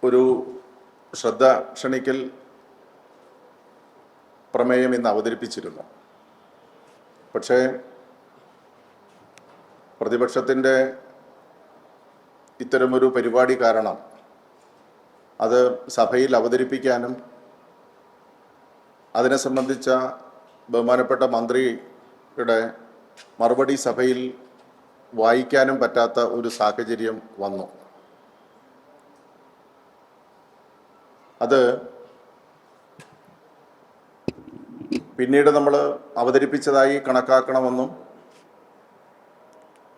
ഒരു ശ്രദ്ധ ക്ഷണിക്കൽ പ്രമേയം ഇന്ന് അവതരിപ്പിച്ചിരുന്നു. പക്ഷേ പ്രതിപക്ഷത്തിൻ്റെ ഇത്തരമൊരു പരിപാടി കാരണം അത് സഭയിൽ അവതരിപ്പിക്കാനും അതിനെ സംബന്ധിച്ച ബഹുമാനപ്പെട്ട മന്ത്രിയുടെ മറുപടി സഭയിൽ വായിക്കാനും പറ്റാത്ത ഒരു സാഹചര്യം വന്നു. അത് പിന്നീട് നമ്മൾ അവതരിപ്പിച്ചതായി കണക്കാക്കണമെന്നും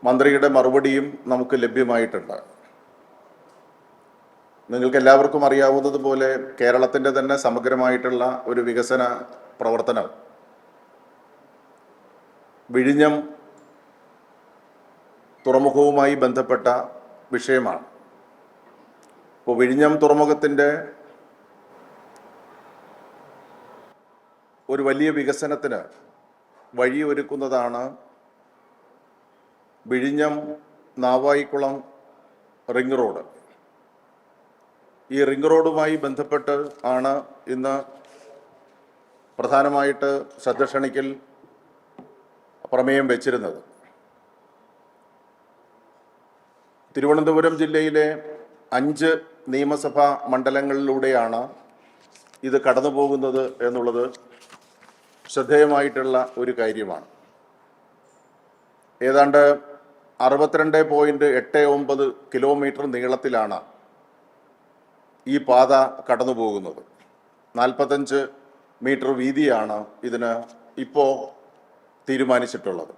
മന്ത്രിയുടെ മറുപടിയും നമുക്ക് ലഭ്യമായിട്ടുണ്ട്. നിങ്ങൾക്ക് എല്ലാവർക്കും അറിയാവുന്നതുപോലെ കേരളത്തിൻ്റെ തന്നെ സമഗ്രമായിട്ടുള്ള ഒരു വികസന പ്രവർത്തനം വിഴിഞ്ഞം തുറമുഖവുമായി ബന്ധപ്പെട്ട വിഷയമാണ്. ഇപ്പോൾ വിഴിഞ്ഞം തുറമുഖത്തിൻ്റെ ഒരു വലിയ വികസനത്തിന് വഴിയൊരുക്കുന്നതാണ് വിഴിഞ്ഞം നാവായിക്കുളം റിംഗ് റോഡ്. ഈ റിംഗ് റോഡുമായി ബന്ധപ്പെട്ട് ആണ് ഇന്ന് പ്രധാനമായിട്ട് ശ്രദ്ധ ക്ഷണിക്കൽ പ്രമേയം വെച്ചിരുന്നത്. തിരുവനന്തപുരം ജില്ലയിലെ 5 നിയമസഭാ മണ്ഡലങ്ങളിലൂടെയാണ് ഇത് കടന്നു പോകുന്നത് എന്നുള്ളത് ശ്രദ്ധേയമായിട്ടുള്ള ഒരു കാര്യമാണ്. ഏതാണ്ട് 62.89 കിലോമീറ്റർ നീളത്തിലാണ് ഈ പാത കടന്നു പോകുന്നത്. 45 മീറ്റർ വീതിയാണ് ഇതിന് ഇപ്പോൾ തീരുമാനിച്ചിട്ടുള്ളത്.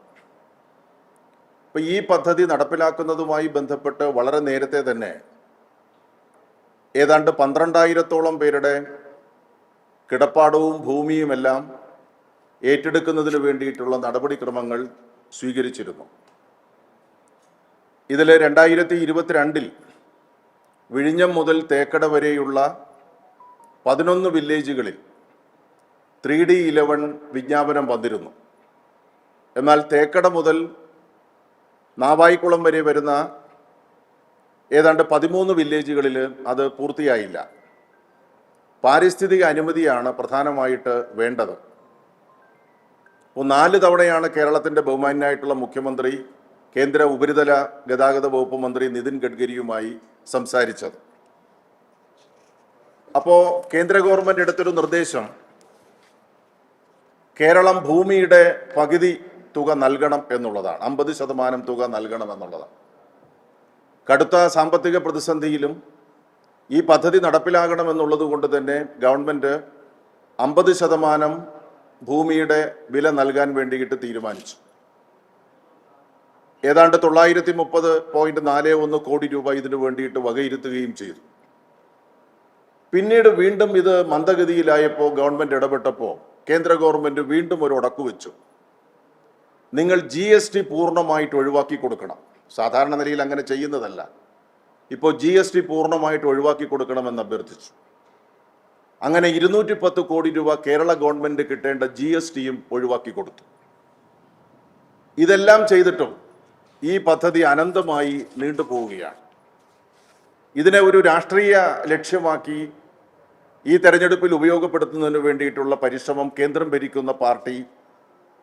അപ്പോൾ ഈ പദ്ധതി നടപ്പിലാക്കുന്നതുമായി ബന്ധപ്പെട്ട് വളരെ നേരത്തെ തന്നെ ഏതാണ്ട് 12,000-ഓളം പേരുടെ കിടപ്പാടവും ഭൂമിയുമെല്ലാം ഏറ്റെടുക്കുന്നതിന് വേണ്ടിയിട്ടുള്ള നടപടിക്രമങ്ങൾ സ്വീകരിച്ചിരുന്നു. ഇതിൽ 2022 വിഴിഞ്ഞം മുതൽ തേക്കട വരെയുള്ള 11 വില്ലേജുകളിൽ 3D11 വിജ്ഞാപനം വന്നിരുന്നു. എന്നാൽ തേക്കട മുതൽ നാവായിക്കുളം വരെ വരുന്ന ഏതാണ്ട് 13 വില്ലേജുകളിൽ അത് പൂർത്തിയായില്ല. പാരിസ്ഥിതിക അനുമതിയാണ് പ്രധാനമായിട്ട് വേണ്ടത്. 4 തവണയാണ് കേരളത്തിൻ്റെ ബഹുമാന്യനായിട്ടുള്ള മുഖ്യമന്ത്രി കേന്ദ്ര ഉപരിതല ഗതാഗത വകുപ്പ് മന്ത്രി നിതിൻ ഗഡ്കരിയുമായി സംസാരിച്ചത്. അപ്പോൾ കേന്ദ്ര ഗവൺമെൻറ് എടുത്തൊരു നിർദ്ദേശം കേരളം ഭൂമിയുടെ പകുതി തുക നൽകണം എന്നുള്ളതാണ്. 50% തുക നൽകണം എന്നുള്ളതാണ്. കടുത്ത സാമ്പത്തിക പ്രതിസന്ധിയിലും ഈ പദ്ധതി നടപ്പിലാകണമെന്നുള്ളത് കൊണ്ട് തന്നെ ഗവൺമെൻറ് 50% ഭൂമിയുടെ വില നൽകാൻ വേണ്ടിയിട്ട് തീരുമാനിച്ചു. ഏതാണ്ട് 930.41 കോടി രൂപ ഇതിനു വേണ്ടിയിട്ട് വകയിരുത്തുകയും ചെയ്തു. പിന്നീട് വീണ്ടും ഇത് മന്ദഗതിയിലായപ്പോൾ ഗവൺമെൻറ് ഇടപെട്ടപ്പോൾ കേന്ദ്ര ഗവൺമെൻറ് വീണ്ടും ഒരു ഉടക്കു വെച്ചു. നിങ്ങൾ GST പൂർണ്ണമായിട്ട് ഒഴിവാക്കി കൊടുക്കണം. സാധാരണ നിലയിൽ അങ്ങനെ ചെയ്യുന്നതല്ല. ഇപ്പോൾ GST പൂർണ്ണമായിട്ട് ഒഴിവാക്കി കൊടുക്കണമെന്ന് അഭ്യർത്ഥിച്ചു. അങ്ങനെ 210 കോടി രൂപ കേരള ഗവൺമെൻറ് കിട്ടേണ്ട GSTയും ഒഴിവാക്കി കൊടുത്തു. ഇതെല്ലാം ചെയ്തിട്ടും ഈ പദ്ധതി അനന്തമായി നീണ്ടുപോവുകയാണ്. ഇതിനെ ഒരു രാഷ്ട്രീയ ലക്ഷ്യമാക്കി ഈ തെരഞ്ഞെടുപ്പിൽ ഉപയോഗപ്പെടുത്തുന്നതിന് വേണ്ടിയിട്ടുള്ള പരിശ്രമം കേന്ദ്രം ഭരിക്കുന്ന പാർട്ടി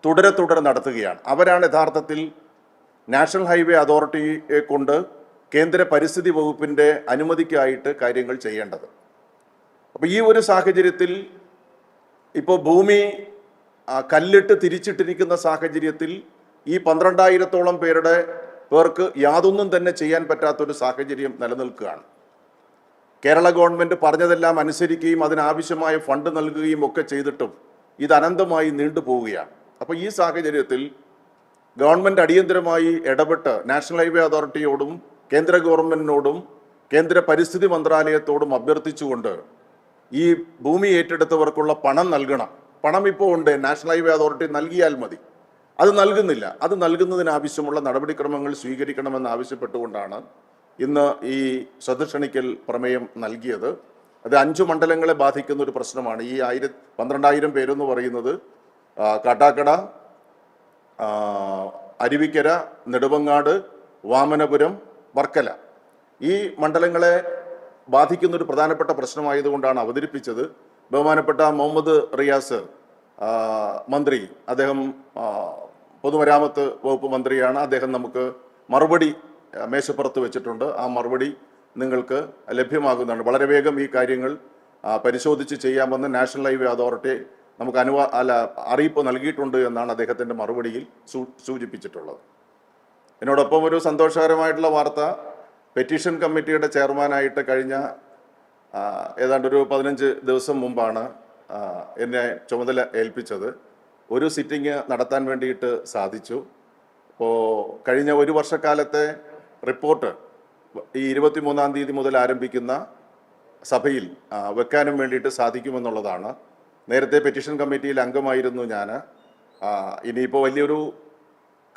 തുടരെ നടത്തുകയാണ്. അവരാണ് യഥാർത്ഥത്തിൽ നാഷണൽ ഹൈവേ അതോറിറ്റിയെ കൊണ്ട് കേന്ദ്ര പരിസ്ഥിതി വകുപ്പിൻ്റെ അനുമതിക്കായിട്ട് കാര്യങ്ങൾ ചെയ്യേണ്ടത്. അപ്പോൾ ഈ ഒരു സാഹചര്യത്തിൽ ഇപ്പോൾ ഭൂമി കല്ലിട്ട് തിരിച്ചിട്ടിരിക്കുന്ന സാഹചര്യത്തിൽ ഈ 12,000-ഓളം പേർക്ക് യാതൊന്നും തന്നെ ചെയ്യാൻ പറ്റാത്തൊരു സാഹചര്യം നിലനിൽക്കുകയാണ്. കേരള ഗവൺമെൻറ് പറഞ്ഞതെല്ലാം അനുസരിക്കുകയും അതിനാവശ്യമായ ഫണ്ട് നൽകുകയും ഒക്കെ ചെയ്തിട്ടും ഇത് അനന്തമായി നീണ്ടുപോവുകയാണ്. അപ്പോൾ ഈ സാഹചര്യത്തിൽ ഗവൺമെൻറ് അടിയന്തരമായി ഇടപെട്ട് നാഷണൽ ഹൈവേ അതോറിറ്റിയോടും കേന്ദ്ര ഗവൺമെൻറ്റിനോടും കേന്ദ്ര പരിസ്ഥിതി മന്ത്രാലയത്തോടും അഭ്യർത്ഥിച്ചുകൊണ്ട് ഈ ഭൂമി ഏറ്റെടുത്തവർക്കുള്ള പണം നൽകണം. പണം ഇപ്പോൾ ഉണ്ട്, നാഷണൽ ഹൈവേ അതോറിറ്റി നൽകിയാൽ മതി. അത് നൽകുന്നില്ല. അത് നൽകുന്നതിനാവശ്യമുള്ള നടപടിക്രമങ്ങൾ സ്വീകരിക്കണമെന്ന് ആവശ്യപ്പെട്ടുകൊണ്ടാണ് ഇന്ന് ഈ ശ്രദ്ധ ക്ഷണിക്കൽ പ്രമേയം നൽകിയത്. അത് 5 മണ്ഡലങ്ങളെ ബാധിക്കുന്ന ഒരു പ്രശ്നമാണ്. ഈ 12,000 പേരെന്ന് പറയുന്നത് കാട്ടാക്കട, അരുവിക്കര, നെടുമങ്ങാട്, വാമനപുരം, വർക്കല ഈ മണ്ഡലങ്ങളെ ബാധിക്കുന്ന ഒരു പ്രധാനപ്പെട്ട പ്രശ്നമായതുകൊണ്ടാണ് അവതരിപ്പിച്ചത്. ബഹുമാനപ്പെട്ട മുഹമ്മദ് റിയാസ് മന്ത്രി, അദ്ദേഹം പൊതുമരാമത്ത് വകുപ്പ് മന്ത്രിയാണ്. അദ്ദേഹം നമുക്ക് മറുപടി മേശപ്പുറത്ത് വെച്ചിട്ടുണ്ട്. ആ മറുപടി നിങ്ങൾക്ക് ലഭ്യമാകുന്നതാണ്. വളരെ വേഗം ഈ കാര്യങ്ങൾ പരിശോധിച്ച് ചെയ്യാമെന്ന് നാഷണൽ ഹൈവേ അതോറിറ്റി നമുക്ക് അറിയിപ്പ് നൽകിയിട്ടുണ്ട് എന്നാണ് അദ്ദേഹത്തിൻ്റെ മറുപടിയിൽ സൂചിപ്പിച്ചിട്ടുള്ളത്. ഇതിനോടൊപ്പം ഒരു സന്തോഷകരമായിട്ടുള്ള വാർത്ത, പെറ്റീഷൻ കമ്മിറ്റിയുടെ ചെയർമാനായിട്ട് കഴിഞ്ഞ ഏതാണ്ട് ഒരു 15 ദിവസം മുമ്പാണ് എന്നെ ചുമതല ഏൽപ്പിച്ചത്. ഒരു സിറ്റിംഗ് നടത്താൻ വേണ്ടിയിട്ട് സാധിച്ചു. അപ്പോൾ കഴിഞ്ഞ ഒരു വർഷക്കാലത്തെ റിപ്പോർട്ട് ഈ 23-ാം തീയതി മുതൽ ആരംഭിക്കുന്ന സഭയിൽ വെക്കാനും വേണ്ടിയിട്ട് സാധിക്കുമെന്നുള്ളതാണ്. നേരത്തെ പെറ്റീഷൻ കമ്മിറ്റിയിൽ അംഗമായിരുന്നു ഞാൻ. ഇനിയിപ്പോൾ വലിയൊരു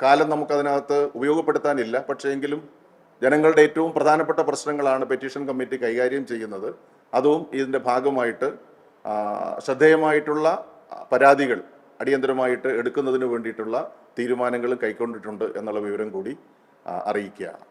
കാലം നമുക്കതിനകത്ത് ഉപയോഗപ്പെടുത്താനില്ല. പക്ഷേ എങ്കിലും ജനങ്ങളുടെ ഏറ്റവും പ്രധാനപ്പെട്ട പ്രശ്നങ്ങളാണ് പെറ്റീഷൻ കമ്മിറ്റി കൈകാര്യം ചെയ്യുന്നത്. അതും ഇതിൻ്റെ ഭാഗമായിട്ട് ശ്രദ്ധേയമായിട്ടുള്ള പരാതികൾ അടിയന്തരമായിട്ട് എടുക്കുന്നതിന് വേണ്ടിയിട്ടുള്ള തീരുമാനങ്ങളും കൈക്കൊണ്ടിട്ടുണ്ട് എന്നുള്ള വിവരം കൂടി അറിയിക്കുകയാണ്.